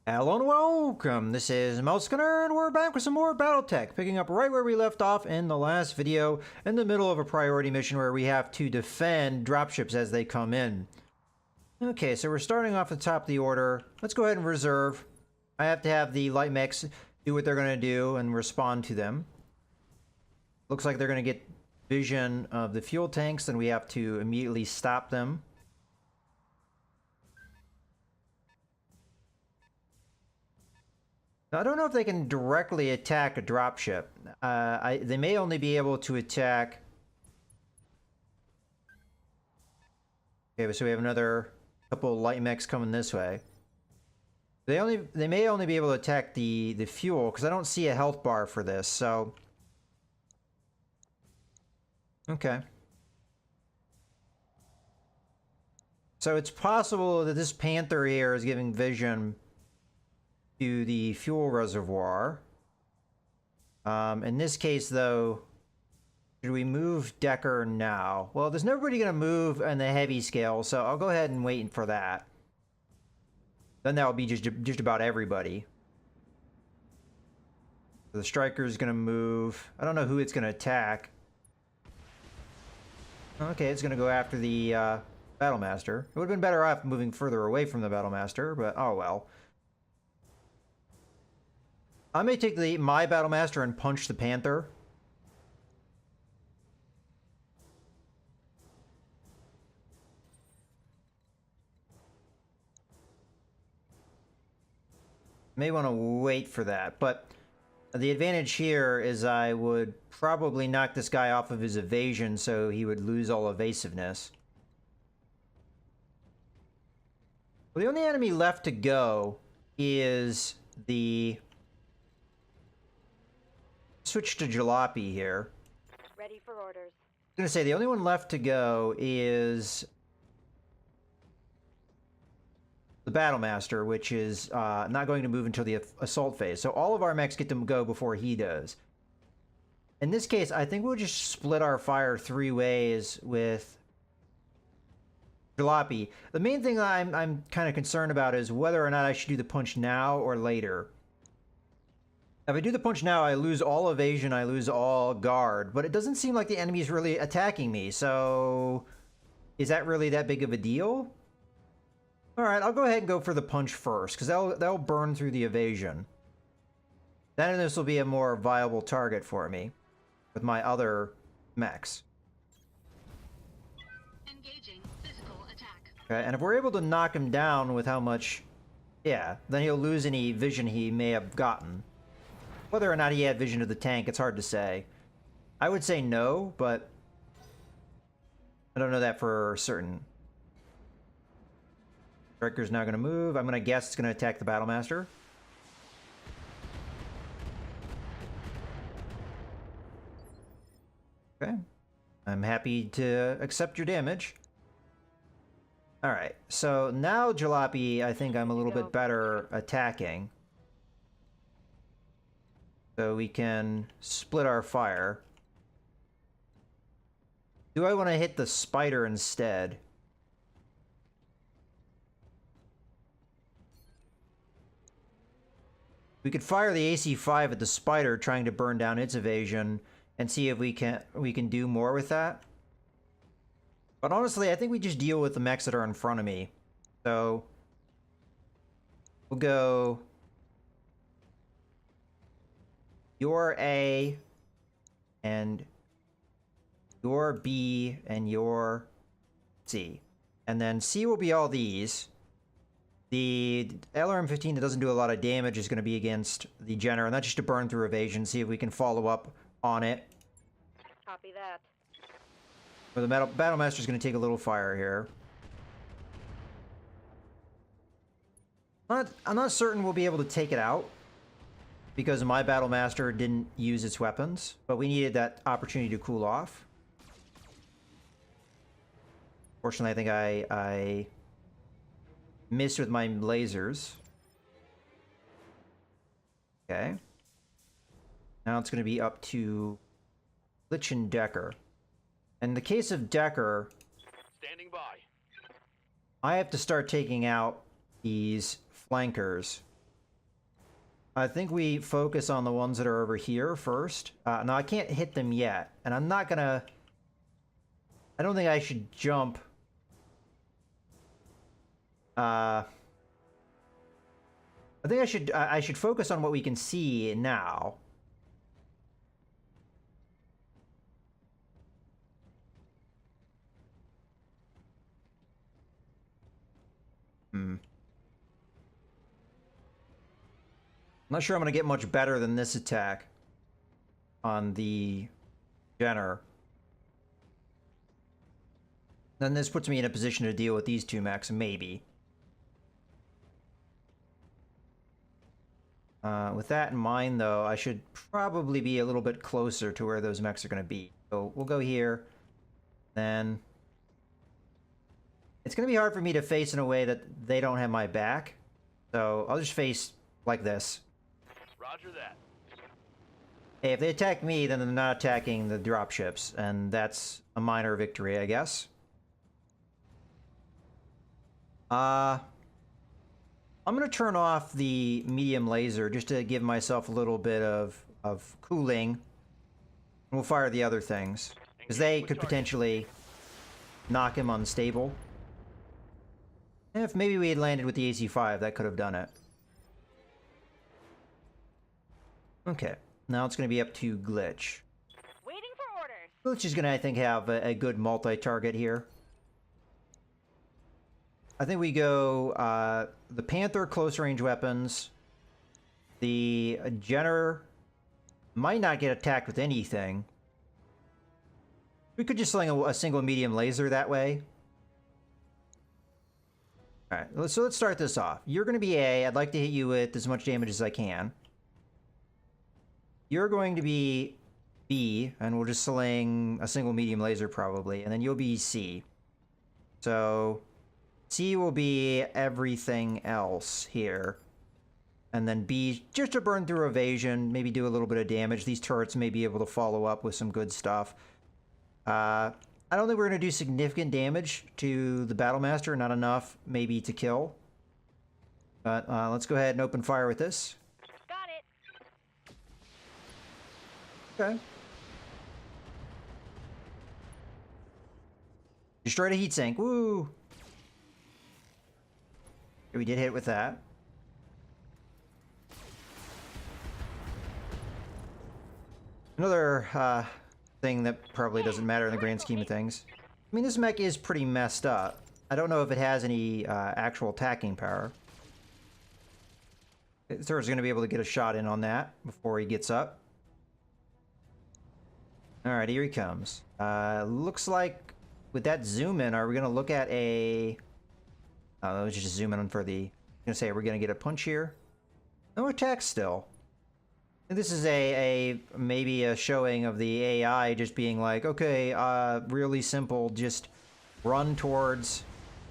Hello and welcome, this is Mercenary and we're back with some more BattleTech, picking up right where we left off in the last video, in the middle of a priority mission where we have to defend dropships as they come in. Okay, so we're starting off at the top of the order. Let's go ahead and reserve. I have to have the light mechs do what they're going to do and respond to them. Looks like they're going to get vision of the fuel tanks, then we have to immediately stop them. Now, I don't know if they can directly attack a dropship. They may only be able to attack... Okay, so we have another couple of light mechs coming this way. They may only be able to attack the fuel, because I don't see a health bar for this, so... Okay. So it's possible that this Panther here is giving vision to the fuel reservoir. In this case, though, should we move Decker now? Well, there's nobody going to move on the heavy scale, so I'll go ahead and wait for that. Then that'll be just about everybody. The Striker's going to move. I don't know who it's going to attack. Okay, it's going to go after the Battlemaster. It would have been better off moving further away from the Battlemaster, but oh well. I may take my Battlemaster and punch the Panther. May want to wait for that, but the advantage here is I would probably knock this guy off of his evasion so he would lose all evasiveness. Well, the only enemy left to go is the... Switch to Jalopy here. Ready for orders. I was gonna say the only one left to go is the Battlemaster, which is not going to move until the assault phase. So all of our mechs get to go before he does. In this case, I think we'll just split our fire 3 ways with Jalopy. The main thing I'm kind of concerned about is whether or not I should do the punch now or later. If I do the punch now, I lose all evasion, I lose all guard, but it doesn't seem like the enemy is really attacking me, so... Is that really that big of a deal? Alright, I'll go ahead and go for the punch first, because that'll burn through the evasion. Then this will be a more viable target for me, with my other mechs. Engaging physical attack. Okay, and if we're able to knock him down with how much... Yeah, then he'll lose any vision he may have gotten. Whether or not he had vision of the tank, it's hard to say. I would say no, but I don't know that for certain. Striker's now going to move. I'm going to guess it's going to attack the Battlemaster. Okay. I'm happy to accept your damage. Alright, so now Jalopy, I think I'm a little bit better attacking. So we can split our fire. Do I want to hit the spider instead? We could fire the AC-5 at the spider, trying to burn down its evasion, and see if we can do more with that. But honestly, I think we just deal with the mechs that are in front of me. So we'll go... Your A, and your B, and your C. And then C will be all these. The LRM-15 that doesn't do a lot of damage is going to be against the Jenner, and that's just to burn through evasion, see if we can follow up on it. Copy that. But the Battlemaster is going to take a little fire here. I'm not certain we'll be able to take it out, because my Battlemaster didn't use its weapons, but we needed that opportunity to cool off. Fortunately, I think I missed with my lasers. Okay. Now it's going to be up to Lich and Decker. In the case of Decker, Standing by. I have to start taking out these flankers. I think we focus on the ones that are over here first. No, I can't hit them yet. And I'm not gonna... I don't think I should jump. I think I should focus on what we can see now. I'm not sure I'm going to get much better than this attack on the Jenner. Then this puts me in a position to deal with these two mechs, maybe. With that in mind, though, I should probably be a little bit closer to where those mechs are going to be. So we'll go here. Then... It's going to be hard for me to face in a way that they don't have my back. So I'll just face like this. Roger that. Hey, if they attack me, then they're not attacking the dropships. And that's a minor victory, I guess. I'm going to turn off the medium laser just to give myself a little bit of cooling. And we'll fire the other things. Because they could potentially knock him unstable. And if maybe we had landed with the AC-5, that could have done it. Okay. Now it's going to be up to Glitch. Waiting for orders. Glitch is going to, I think, have a good multi-target here. I think we go the Panther close-range weapons. The Jenner might not get attacked with anything. We could just sling a single medium laser that way. Alright, so let's start this off. You're going to be A. I'd like to hit you with as much damage as I can. You're going to be B, and we'll just sling a single medium laser probably, and then you'll be C. So... C will be everything else here. And then B, just to burn through evasion, maybe do a little bit of damage. These turrets may be able to follow up with some good stuff. I don't think we're going to do significant damage to the Battlemaster. Not enough, maybe, to kill. But let's go ahead and open fire with this. Got it. Okay. Destroyed a heat sink. Woo! We did hit with that. Another thing that probably doesn't matter in the grand scheme of things. I mean, this mech is pretty messed up. I don't know if it has any actual attacking power. Thor's going to be able to get a shot in on that before he gets up. Alright, here he comes. Looks like with that zoom in, are we going to look at a... let's just zoom in for the... I'm going to say, are we going to get a punch here? No attack still. This is maybe a showing of the AI just being like, okay, really simple, just run towards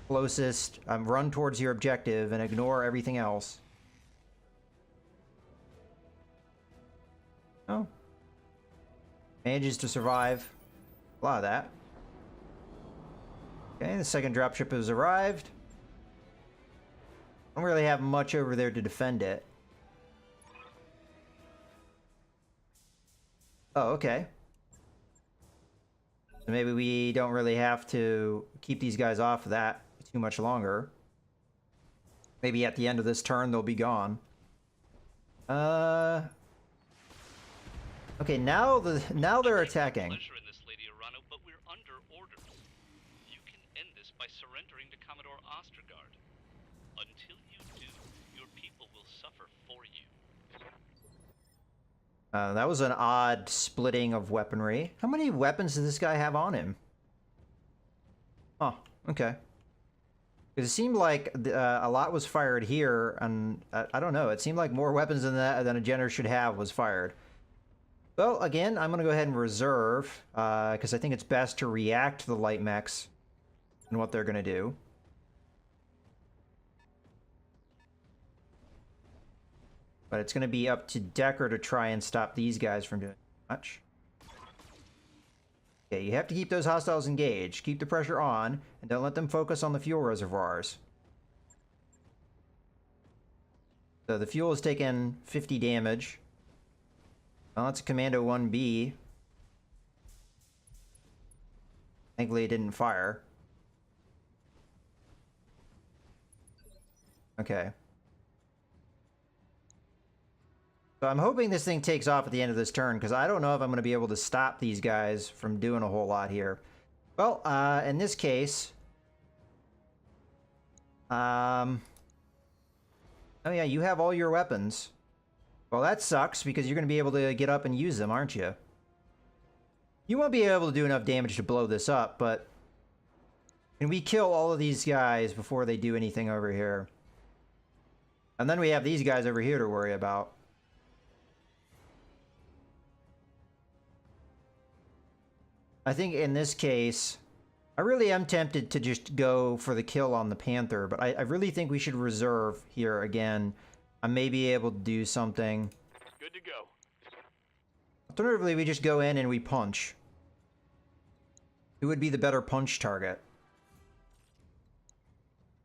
closest, run towards your objective and ignore everything else. Oh. Manages to survive a lot of that. Okay, the second dropship has arrived. Don't really have much over there to defend it. Oh, okay. So maybe we don't really have to keep these guys off of that too much longer. Maybe at the end of this turn they'll be gone. Okay, now they're attacking. But we're under orders. You can end this by surrendering to Commodore Ostergaard. Until you do, your people will suffer for you. That was an odd splitting of weaponry. How many weapons does this guy have on him? Oh, okay. Because it seemed like a lot was fired here, and I don't know. It seemed like more weapons than a Jenner should have was fired. Well, again, I'm going to go ahead and reserve, because I think it's best to react to the light mechs and what they're going to do. But it's going to be up to Decker to try and stop these guys from doing much. Okay, you have to keep those hostiles engaged. Keep the pressure on, and don't let them focus on the fuel reservoirs. So the fuel has taken 50 damage. Well, that's a Commando 1B. Thankfully it didn't fire. Okay. So I'm hoping this thing takes off at the end of this turn, because I don't know if I'm going to be able to stop these guys from doing a whole lot here. Well, in this case... Oh yeah, you have all your weapons. Well, that sucks, because you're going to be able to get up and use them, aren't you? You won't be able to do enough damage to blow this up, but... Can we kill all of these guys before they do anything over here? And then we have these guys over here to worry about. I think in this case, I really am tempted to just go for the kill on the Panther, but I really think we should reserve here again. I may be able to do something. Good to go. Alternatively, we just go in and we punch. Who would be the better punch target?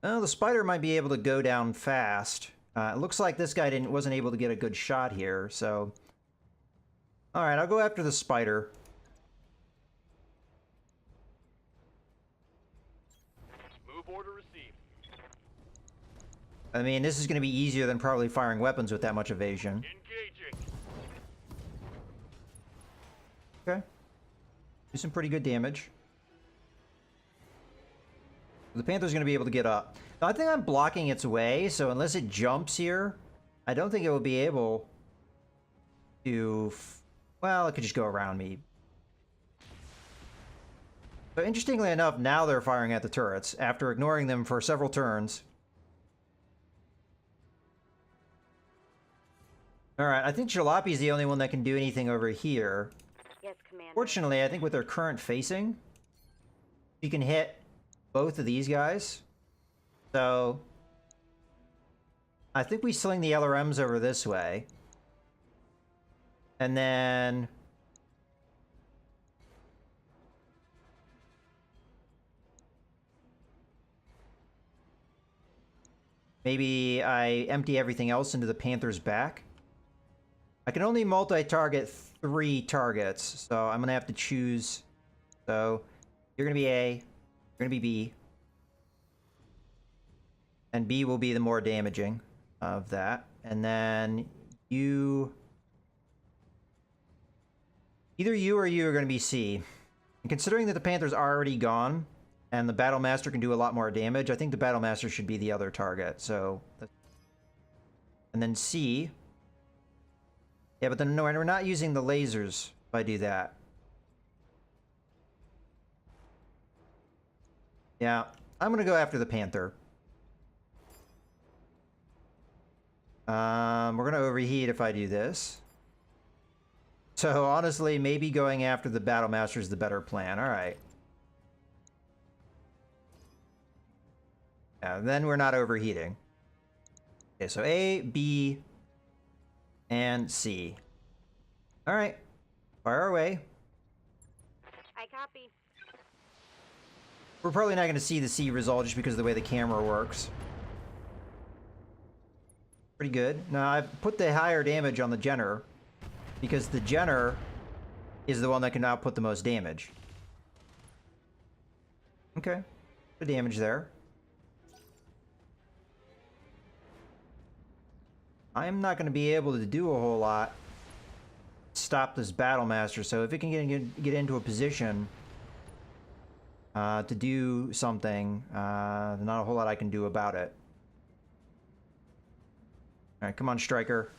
Well, the Spider might be able to go down fast. It looks like this guy wasn't able to get a good shot here, so... Alright, I'll go after the Spider. Order received. I mean, this is going to be easier than probably firing weapons with that much evasion. Engaging. Okay. Do some pretty good damage. The Panther's going to be able to get up. Now, I think I'm blocking its way, so unless it jumps here, I don't think it will be able to... Well, it could just go around me. But interestingly enough, now they're firing at the turrets, after ignoring them for several turns. Alright, I think Jalopi's the only one that can do anything over here. Yes, Commander. Fortunately, I think with their current facing, you can hit both of these guys. So, I think we sling the LRMs over this way. And then... maybe I empty everything else into the Panther's back. I can only multi-target 3 targets, so I'm going to have to choose. So, you're going to be A, you're going to be B. And B will be the more damaging of that. And then you... Either you or you are going to be C. And considering that the Panther's already gone, and the Battle Master can do a lot more damage, I think the Battle Master should be the other target, so... And then C... Yeah, but then no, we're not using the lasers if I do that. Yeah, I'm gonna go after the Panther. We're gonna overheat if I do this. So honestly, maybe going after the Battle Master is the better plan. Alright. Yeah, then we're not overheating. Okay, so A, B, and C. Alright. Fire away. I copy. We're probably not going to see the C result just because of the way the camera works. Pretty good. Now, I've put the higher damage on the Jenner because the Jenner is the one that can output the most damage. Okay. The damage there. I'm not going to be able to do a whole lot to stop this Battle Master, so if it can get into a position to do something, there's not a whole lot I can do about it. Alright, come on, Striker.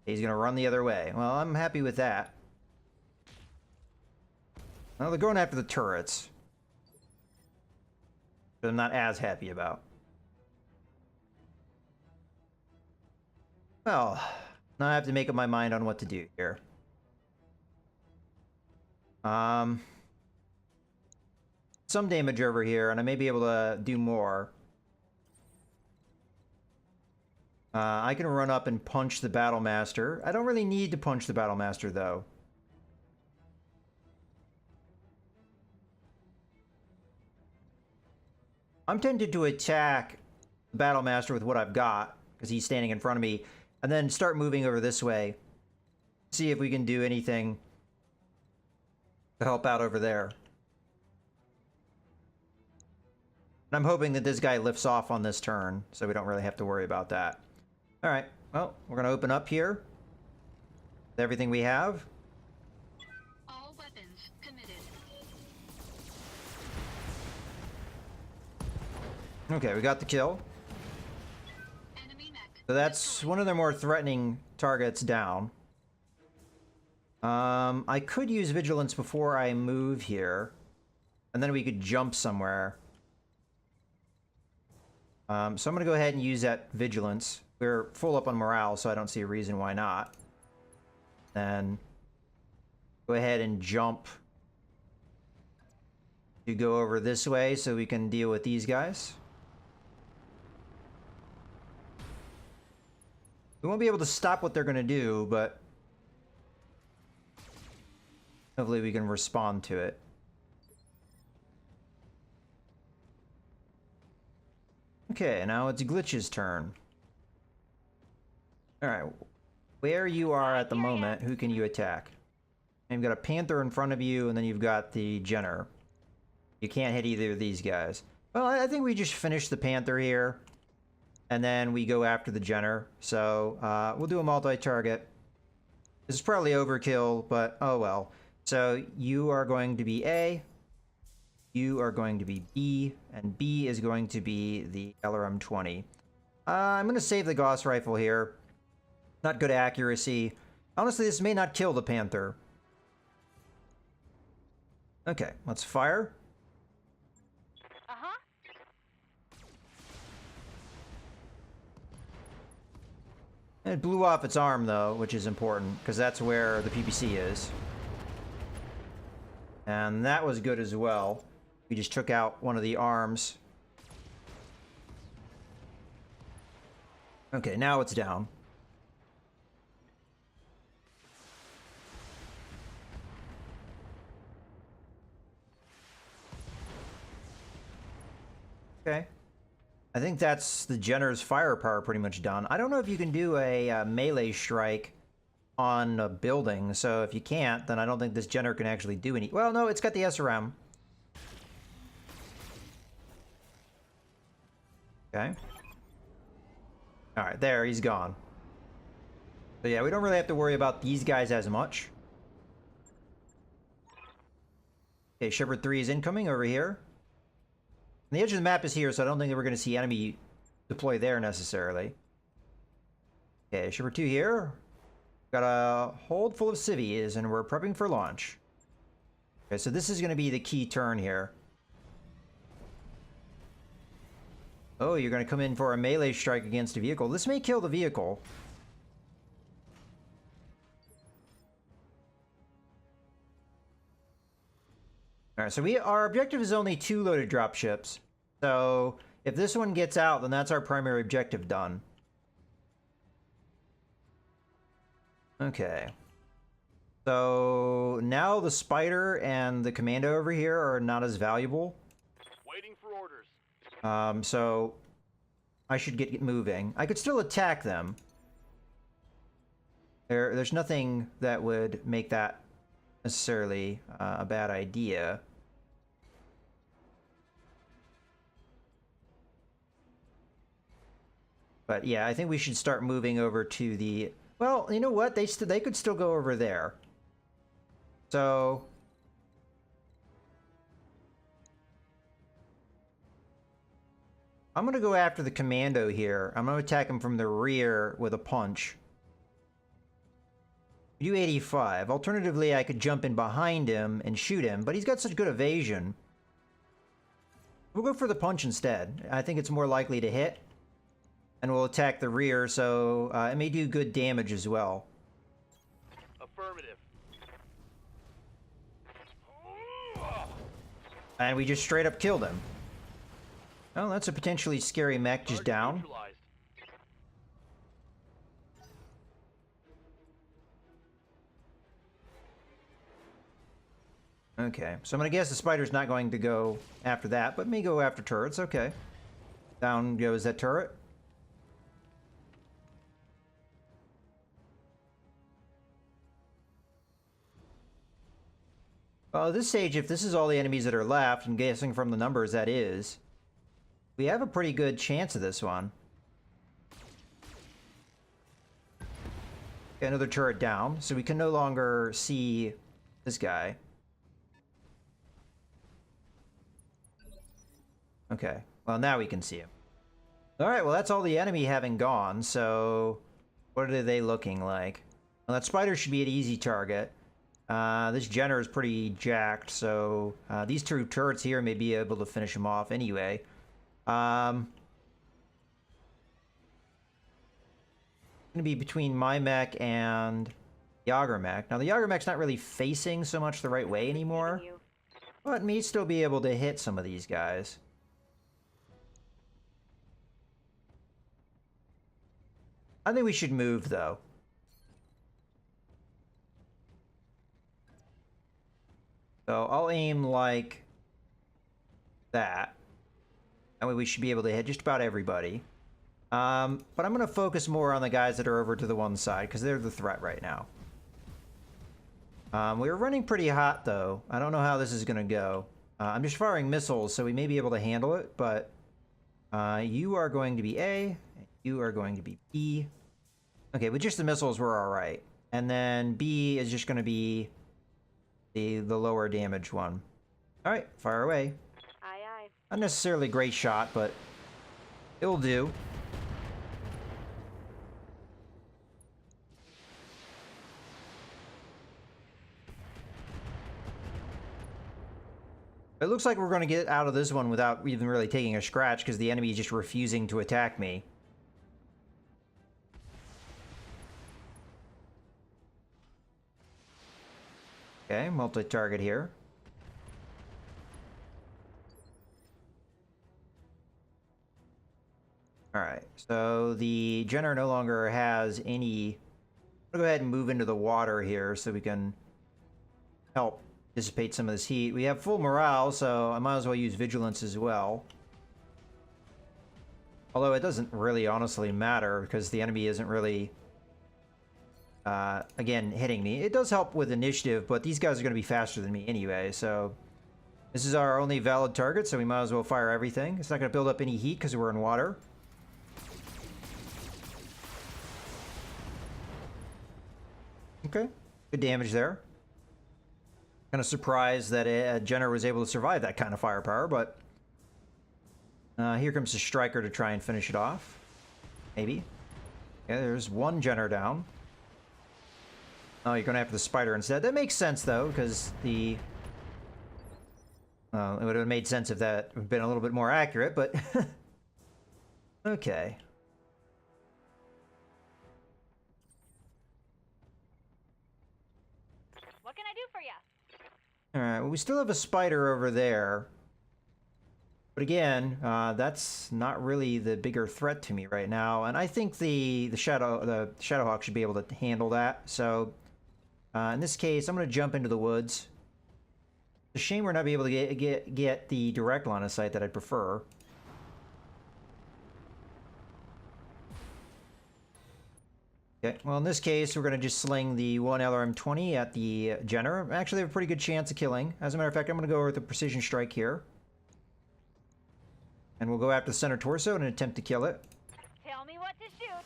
He's going to run the other way. Well, I'm happy with that. Well, they're going after the turrets. But I'm not as happy about. Well, now I have to make up my mind on what to do here. Some damage over here, and I may be able to do more. I can run up and punch the Battle Master. I don't really need to punch the Battle Master, though. I'm tempted to attack the Battle Master with what I've got, because he's standing in front of me, and then start moving over this way. See if we can do anything to help out over there. And I'm hoping that this guy lifts off on this turn, so we don't really have to worry about that. Alright, well, we're going to open up here. With everything we have. All weapons committed. Okay, we got the kill. Enemy mech. So that's one of their more threatening targets down. I could use Vigilance before I move here. And then we could jump somewhere. So I'm going to go ahead and use that Vigilance. We're full up on morale, so I don't see a reason why not. Then go ahead and jump to go over this way so we can deal with these guys. We won't be able to stop what they're going to do, but hopefully we can respond to it. Okay, now it's Glitch's turn. Alright, where you are at the moment, who can you attack? And you've got a Panther in front of you, and then you've got the Jenner. You can't hit either of these guys. Well, I think we just finish the Panther here, and then we go after the Jenner. So, we'll do a multi-target. This is probably overkill, but oh well. So, you are going to be A, you are going to be B, and B is going to be the LRM-20. I'm going to save the Gauss rifle here. Not good accuracy. Honestly, this may not kill the Panther. Okay, let's fire. Uh-huh. It blew off its arm, though, which is important, because that's where the PPC is. And that was good as well. We just took out one of the arms. Okay, now it's down. Okay. I think that's the Jenner's firepower pretty much done. I don't know if you can do a melee strike on a building, so if you can't, then I don't think this Jenner can actually do any... Well, no, it's got the SRM. Okay. Alright, there, he's gone. So yeah, we don't really have to worry about these guys as much. Okay, Shepard 3 is incoming over here. And the edge of the map is here, so I don't think that we're going to see enemy deploy there necessarily. Okay, Shepard 2 here. Got a hold full of civvies, and we're prepping for launch. Okay, so this is going to be the key turn here. Oh, you're going to come in for a melee strike against a vehicle. This may kill the vehicle. Alright, so our objective is only 2 loaded dropships. So, if this one gets out, then that's our primary objective done. Okay. So, now the Spider and the Commando over here are not as valuable. Waiting for orders. So I should get moving. I could still attack them. There's nothing that would make that necessarily a bad idea. But yeah, I think we should start moving over to the... Well, you know what? They could still go over there. So... I'm going to go after the Commando here. I'm going to attack him from the rear with a punch. Do 85. Alternatively, I could jump in behind him and shoot him, but he's got such good evasion. We'll go for the punch instead. I think it's more likely to hit. And we'll attack the rear, so it may do good damage as well. Affirmative. And we just straight up killed him. Oh, that's a potentially scary mech just down. Okay, so I'm gonna guess the spider's not going to go after that, but may go after turrets. Okay. Down goes that turret. Well, at this stage, if this is all the enemies that are left, and guessing from the numbers that is, we have a pretty good chance of this one. Okay, another turret down, so we can no longer see this guy. Okay, well now we can see him. Alright, well that's all the enemy having gone, so what are they looking like? Well, that spider should be an easy target. This Jenner is pretty jacked, so these two turrets here may be able to finish him off anyway. Gonna be between my mech and the Auger mech. Now the Auger mech's not really facing so much the right way anymore, You. but may still be able to hit some of these guys. I think we should move though. So I'll aim like that. That way we should be able to hit just about everybody. But I'm going to focus more on the guys that are over to the one side, because they're the threat right now. We were running pretty hot, though. I don't know how this is going to go. I'm just firing missiles, so we may be able to handle it, but you are going to be A, and you are going to be B. Okay, with just the missiles, we're all right. And then B is just going to be the lower damage one. All right, fire away. Aye, aye. Not necessarily a great shot, but it'll do. It looks like we're going to get out of this one without even really taking a scratch because the enemy is just refusing to attack me. Okay, multi-target here. Alright, so the Jenner no longer has any... I'm going to go ahead and move into the water here so we can help dissipate some of this heat. We have full morale, so I might as well use Vigilance as well. Although it doesn't really honestly matter because the enemy isn't really... again, hitting me. It does help with initiative, but these guys are going to be faster than me anyway, so... This is our only valid target, so we might as well fire everything. It's not going to build up any heat because we're in water. Okay, good damage there. Kind of surprised that Jenner was able to survive that kind of firepower, but... here comes the Striker to try and finish it off. Maybe. Yeah, there's one Jenner down. Oh, you're going after the spider instead. That makes sense, though, because the... it would have made sense if that had been a little bit more accurate, but... Okay. What can I do for you? Alright, well, we still have a spider over there. But again, that's not really the bigger threat to me right now. And I think the Shadowhawk should be able to handle that. So... in this case, I'm going to jump into the woods. It's a shame we're not be able to get the direct line of sight that I'd prefer. Okay, well in this case, we're going to just sling the one LRM-20 at the Jenner. Actually, have a pretty good chance of killing. As a matter of fact, I'm going to go with the precision strike here. And we'll go after the center torso and attempt to kill it. Tell me what to shoot.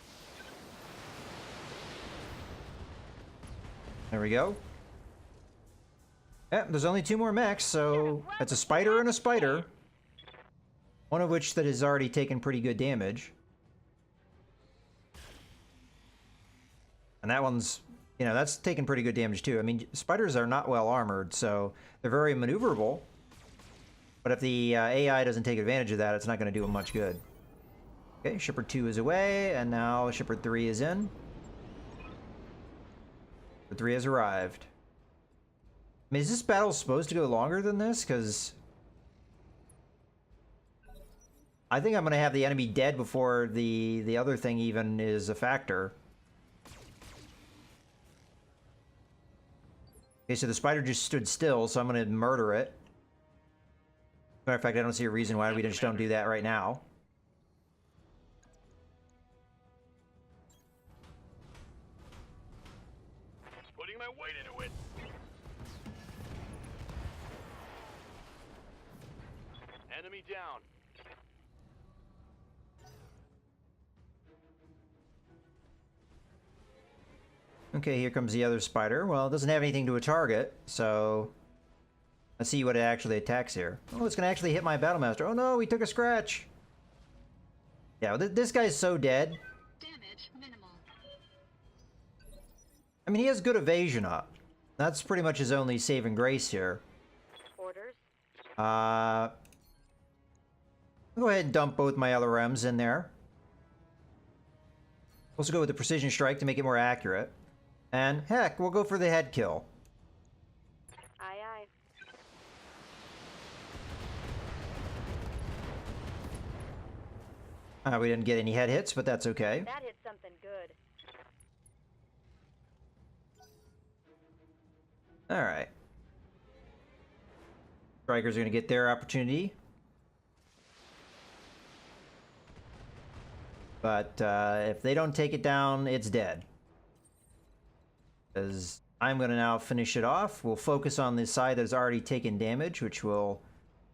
There we go. Yeah, there's only two more mechs, so that's a spider and a spider. One of which that has already taken pretty good damage. And that one's, you know, that's taken pretty good damage too. I mean, spiders are not well armored, so they're very maneuverable. But if the AI doesn't take advantage of that, it's not going to do them much good. Okay, Shipper 2 is away, and now Shipper 3 is in. Shipper 3 has arrived. I mean, is this battle supposed to go longer than this? Because I think I'm going to have the enemy dead before the other thing even is a factor. Okay, so the spider just stood still, so I'm going to murder it. Matter of fact, I don't see a reason why we just don't do that right now. Putting my weight into it. Enemy down. Okay, here comes the other spider. Well, it doesn't have anything to a target, so let's see what it actually attacks here. Oh, it's going to actually hit my Battlemaster. Oh no, he took a scratch. Yeah, this guy's so dead. Damage minimal. I mean, he has good evasion up. That's pretty much his only saving grace here. Orders. I'll go ahead and dump both my LRMs in there. Also go with the precision strike to make it more accurate. And heck, we'll go for the head kill. Aye, aye. We didn't get any head hits, but that's okay. That hit something good. Alright. Strikers are going to get their opportunity. But if they don't take it down, it's dead. Because I'm going to now finish it off. We'll focus on the side that's already taken damage, which will...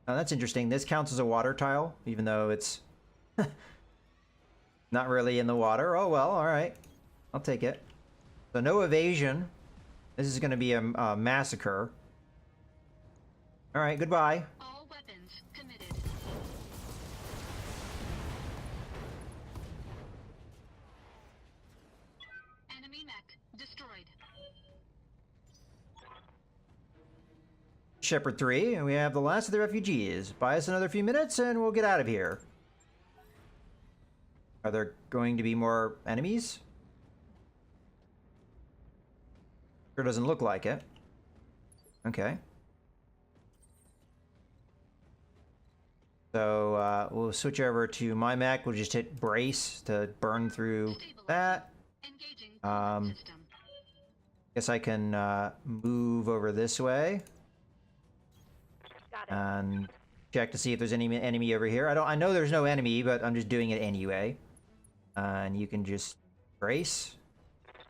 Oh, that's interesting. This counts as a water tile, even though it's not really in the water. Oh, well, alright. I'll take it. So no evasion. This is going to be a massacre. Alright, goodbye. All weapons committed. Enemy mech destroyed. Shepherd 3, and we have the last of the refugees. Buy us another few minutes and we'll get out of here. Are there going to be more enemies? Sure doesn't look like it. Okay. So we'll switch over to my mech. We'll just hit brace to burn through that. Engaging system. Guess I can move over this way Got it. and check to see if there's any enemy over here. I know there's no enemy, but I'm just doing it anyway. And you can just brace.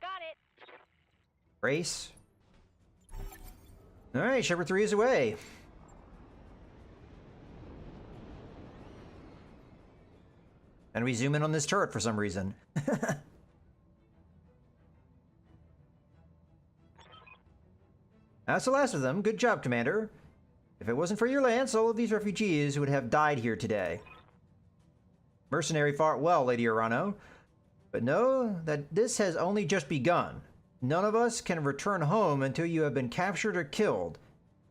Got it. Brace. Alright, Shepherd 3 is away. And we zoom in on this turret for some reason. That's the last of them. Good job, Commander. If it wasn't for your lance, all of these refugees would have died here today. Mercenary fought well, Lady Urano. But know that this has only just begun. None of us can return home until you have been captured or killed.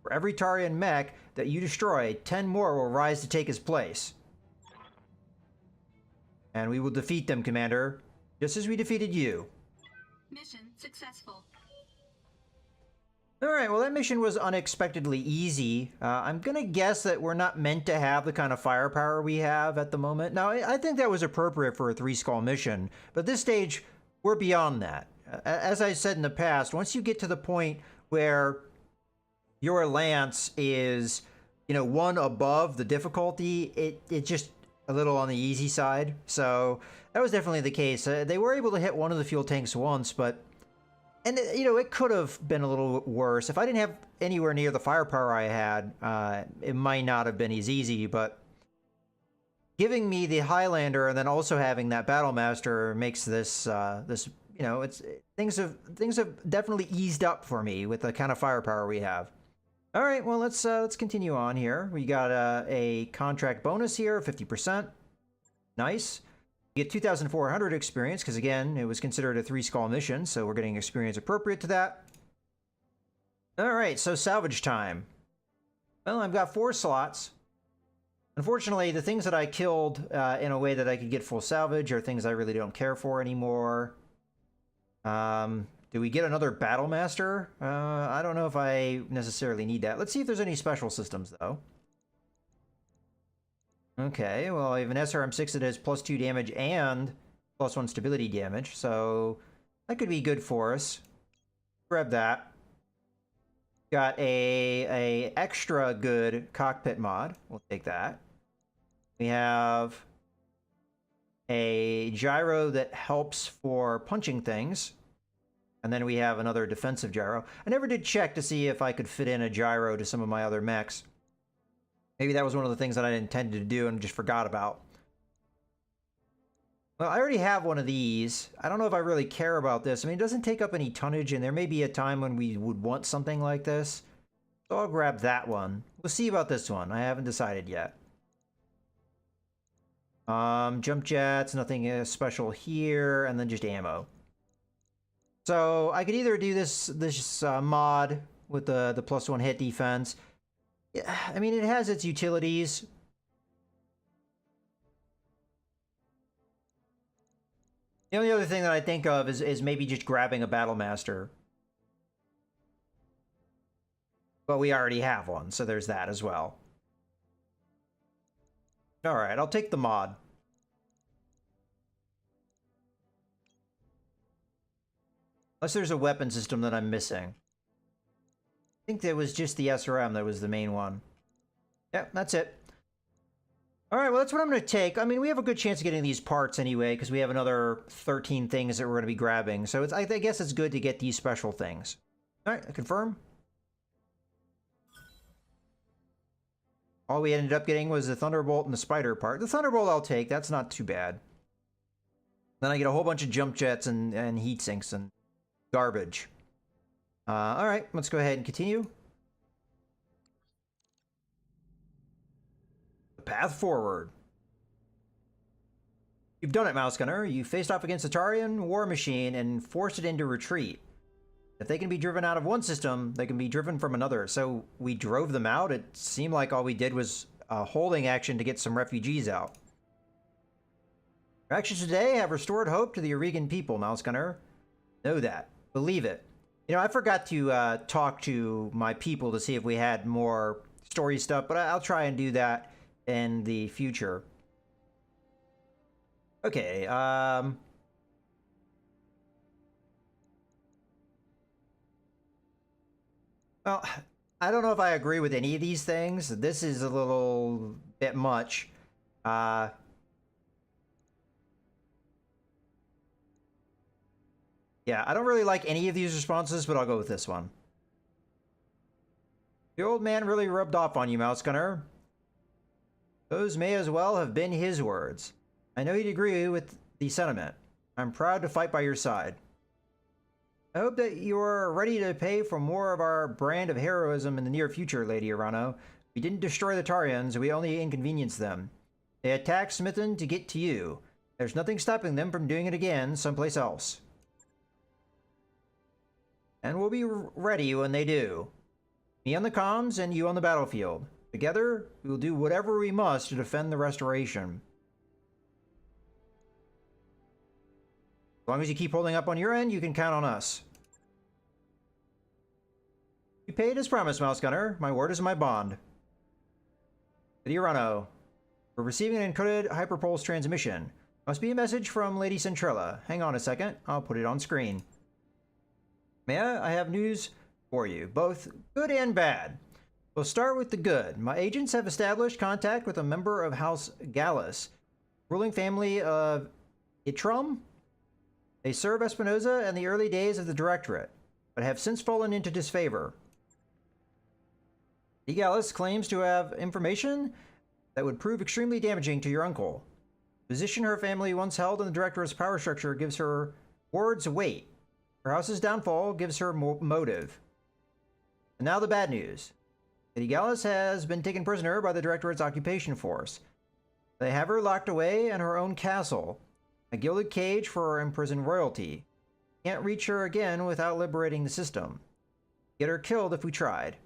For every Tarian mech that you destroy, 10 more will rise to take his place. And we will defeat them, Commander, just as we defeated you. Mission successful. Alright, well that mission was unexpectedly easy. I'm gonna guess that we're not meant to have the kind of firepower we have at the moment. Now, I think that was appropriate for a 3-skull mission, but at this stage, we're beyond that. As I said in the past, once you get to the point where your lance is, you know, 1 above the difficulty, it's just a little on the easy side. So that was definitely the case. They were able to hit one of the fuel tanks once, but... And, you know, it could have been a little worse. If I didn't have anywhere near the firepower I had, it might not have been as easy, but giving me the Highlander and then also having that Battlemaster makes this, you know, things have definitely eased up for me with the kind of firepower we have. All right, well, let's continue on here. We got a contract bonus here, 50%. Nice. You get 2,400 experience, because again, it was considered a 3-skull mission, so we're getting experience appropriate to that. Alright, so salvage time. Well, I've got 4 slots. Unfortunately, the things that I killed in a way that I could get full salvage are things I really don't care for anymore. Do we get another Battlemaster? I don't know if I necessarily need that. Let's see if there's any special systems, though. Okay, well, I have an SRM6 that has +2 damage and +1 stability damage, so that could be good for us. Grab that. Got a extra good cockpit mod. We'll take that. We have a gyro that helps for punching things. And then we have another defensive gyro. I never did check to see if I could fit in a gyro to some of my other mechs. Maybe that was one of the things that I intended to do and just forgot about. Well, I already have one of these. I don't know if I really care about this. I mean, it doesn't take up any tonnage, and there may be a time when we would want something like this. So I'll grab that one. We'll see about this one. I haven't decided yet. Jump jets, nothing special here, and then just ammo. So I could either do this mod with the +1 hit defense. Yeah, I mean, it has its utilities. The only other thing that I think of is maybe just grabbing a Battle Master. But we already have one, so there's that as well. Alright, I'll take the mod. Unless there's a weapon system that I'm missing. I think there was just the SRM that was the main one. Yep, that's it. Alright, well, that's what I'm going to take. I mean, we have a good chance of getting these parts anyway, because we have another 13 things that we're going to be grabbing. So I guess it's good to get these special things. Alright, confirm. All we ended up getting was the Thunderbolt and the Spider part. The Thunderbolt I'll take. That's not too bad. Then I get a whole bunch of jump jets and heat sinks and garbage. Alright, let's go ahead and continue. Path forward. You've done it, Mouse Gunner. You faced off against the Tarian war machine and forced it into retreat. If they can be driven out of one system, they can be driven from another. So we drove them out. It seemed like all we did was a holding action to get some refugees out. Your actions today have restored hope to the Eurasian people, Mouse Gunner. Know that. Believe it. You know, I forgot to talk to my people to see if we had more story stuff, but I'll try and do that in the future. Okay, well, I don't know if I agree with any of these things. This is a little bit much. Yeah, I don't really like any of these responses, but I'll go with this one. The old man really rubbed off on you, Mouse Gunner. Those may as well have been his words. I know you'd agree with the sentiment. I'm proud to fight by your side. I hope that you're ready to pay for more of our brand of heroism in the near future, Lady Arano. We didn't destroy the Tarians, we only inconvenienced them. They attacked Smithen to get to you. There's nothing stopping them from doing it again someplace else. And we'll be ready when they do. Me on the comms and you on the battlefield. Together, we will do whatever we must to defend the restoration. As long as you keep holding up on your end, you can count on us. You paid as promised, Mouse Gunner. My word is my bond. Lady Urano, we're receiving an encoded hyperpulse transmission. Must be a message from Lady Centrella. Hang on a second. I'll put it on screen. Maya, I have news for you, both good and bad. We'll start with the good. My agents have established contact with a member of House Gallus, ruling family of Itrum. They serve Espinosa in the early days of the Directorate, but have since fallen into disfavor. The Gallus claims to have information that would prove extremely damaging to your uncle. The position her family once held in the Directorate's power structure gives her words weight. Her house's downfall gives her motive. And now the bad news. Lady Gallus has been taken prisoner by the Directorate's occupation force. They have her locked away in her own castle, a gilded cage for her imprisoned royalty. Can't reach her again without liberating the system. Get her killed if we tried.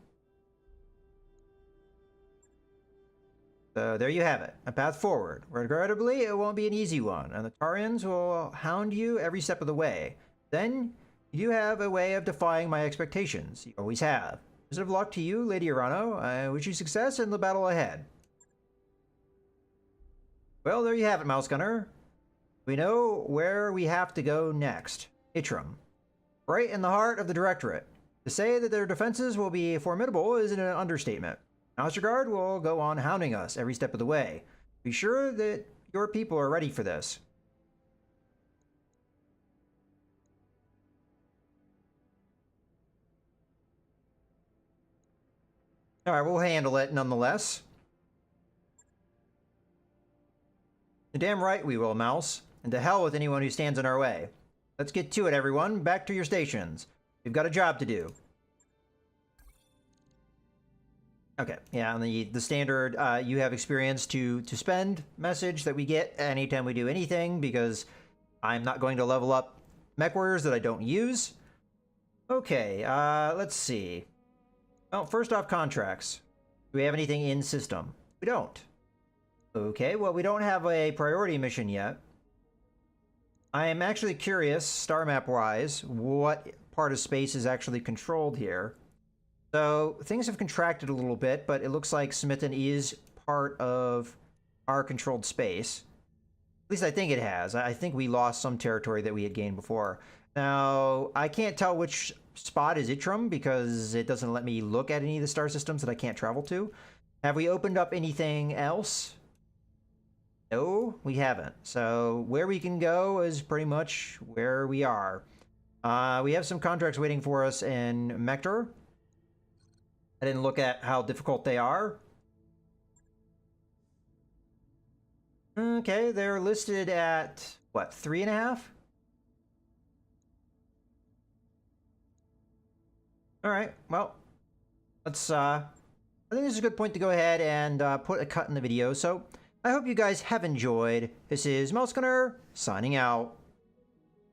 So there you have it, a path forward. Regrettably, it won't be an easy one, and the Tarians will hound you every step of the way. Then, you do have a way of defying my expectations. You always have. Best of luck to you, Lady Urano. I wish you success in the battle ahead. Well, there you have it, Mouse Gunner. We know where we have to go next. Itrum. Right in the heart of the Directorate. To say that their defenses will be formidable is an understatement. Ostergaard will go on hounding us every step of the way. Be sure that your people are ready for this. Alright, we'll handle it nonetheless. You're damn right we will, Mouse. And to hell with anyone who stands in our way. Let's get to it, everyone. Back to your stations. We've got a job to do. Okay, yeah, and the standard you have experience to spend message that we get anytime we do anything, because I'm not going to level up mech warriors that I don't use. Okay, let's see. Well, first off, contracts. Do we have anything in system? We don't. Okay, well, we don't have a priority mission yet. I am actually curious, star map-wise, what part of space is actually controlled here. So, things have contracted a little bit, but it looks like Smitten is part of our controlled space. At least I think it has. I think we lost some territory that we had gained before. Now, I can't tell which spot is Itram because it doesn't let me look at any of the star systems that I can't travel to. Have we opened up anything else? No, we haven't. So where we can go is pretty much where we are. We have some contracts waiting for us in Mector. I didn't look at how difficult they are. Okay, they're listed at, what, 3.5? Alright, well, let's, I think this is a good point to go ahead and put a cut in the video. So, I hope you guys have enjoyed. This is Mouse Gunner, signing out.